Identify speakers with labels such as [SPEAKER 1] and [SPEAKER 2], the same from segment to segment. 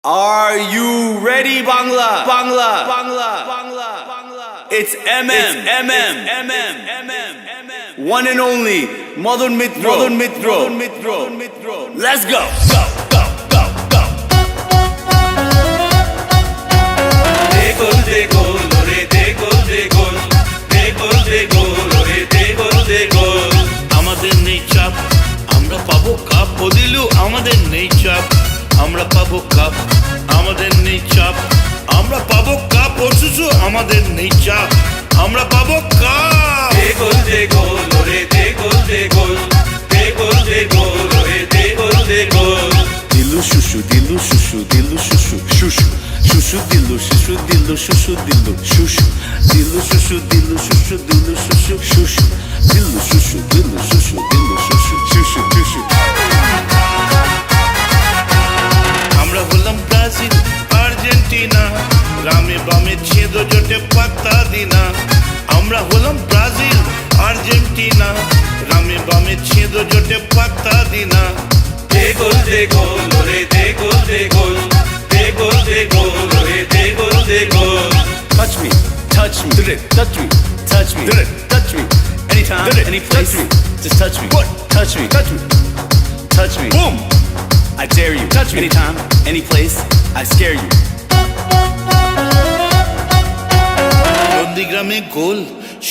[SPEAKER 1] Are you ready, Bangla? Bangla, Bangla, Bangla, Bangla. It's MM. One and only, Madan Mitro. Let's go.
[SPEAKER 2] আমাদের নেই চাপ, আমরা পাবো cup. বদিলু আমাদের নেই চাপ, আমরা পাবো কাপ। আমাদের নেই চাপ, আমরা পাবো কাপ। ও শিশু আমাদের নেই চাপ, আমরা পাবো কাপ।
[SPEAKER 3] দিলু শুশু দিলু শুশু দিলু শুশু শুশু শুশু দিলু শিশু দিলু শুশু দিলু শুশু দিলু শুশু দিলু শুশু দিলু শুশু শুশু দিলু শুশু দিলু শুশু দিলু শুশু শুশু শুশু।
[SPEAKER 2] আমরা হলাম ব্রাজিল আর্জেন্টিনা, রামে বামে ছেদ জোটে পাত্তা দিনা। আমরা হলাম ব্রাজিল আর্জেন্টিনা, রামে বামে ছেদ জোটে পাত্তা দিনা।
[SPEAKER 1] Touch me, touch me, touch me, touch me, touch me. Anytime, any place, just touch me. What? Touch me, touch me, touch me.
[SPEAKER 2] Boom!
[SPEAKER 1] I dare you. Touch me. Anytime, any place, I scare you.
[SPEAKER 2] নন্দীগ্রামে গোল,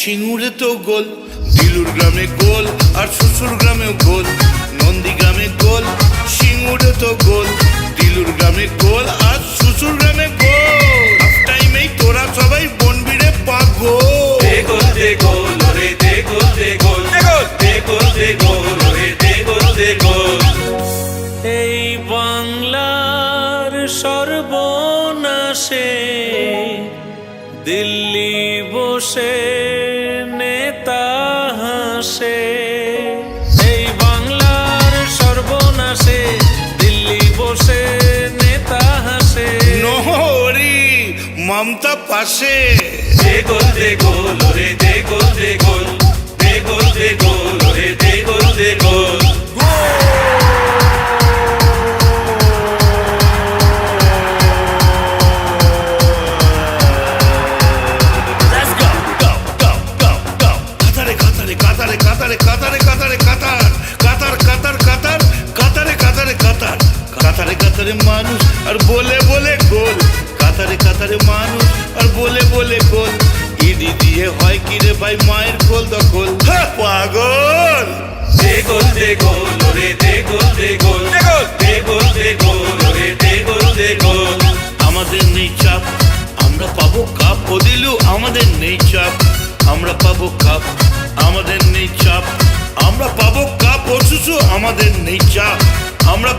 [SPEAKER 2] সিঙ্গুরে তো গোল। দিলুর গ্রামে গোল আর শ্বশুর গ্রামেও গোল। নন্দীগ্রামে গোল, সিঙ্গুরে তো গোল। দিলুর গ্রামে গোল আর শ্বশুর গ্রামে গোল। হাফ টাইমেই তোরা সবাই বনবিড়ে পাগল।
[SPEAKER 4] এই বাংলার সর্বনাশে দিল্লি বসে নেতা হাসে। এই বাংলার সর্বনাশে দিল্লি বসে নেতা হাসে।
[SPEAKER 2] নহরি মমতা পাশে।
[SPEAKER 1] Let's go.
[SPEAKER 2] কাতারে কাতারে কাতারে কাতারে কাতারে কাতারে কাতার কাতার কাতার কাতার কাতারে কাতারে কাতার কাতারে কাতারে মানুষ আর বলে বলে গোল। কাতারে কাতারে মানুষ আর বলে বলে গোল। ইডি দিয়ে হয় কি রে ভাই মায়ের কোল দখল। হ্যাঁ, পাগল। আমাদের নেই চাপ, আমরা পাবো কাপ। বদিলু আমাদের নেই চাপ, আমরা পাবো কাপ। আমাদের নেই চাপ, আমরা পাবো কাপ। ও শিশু আমাদের নেই চাপ, আমরা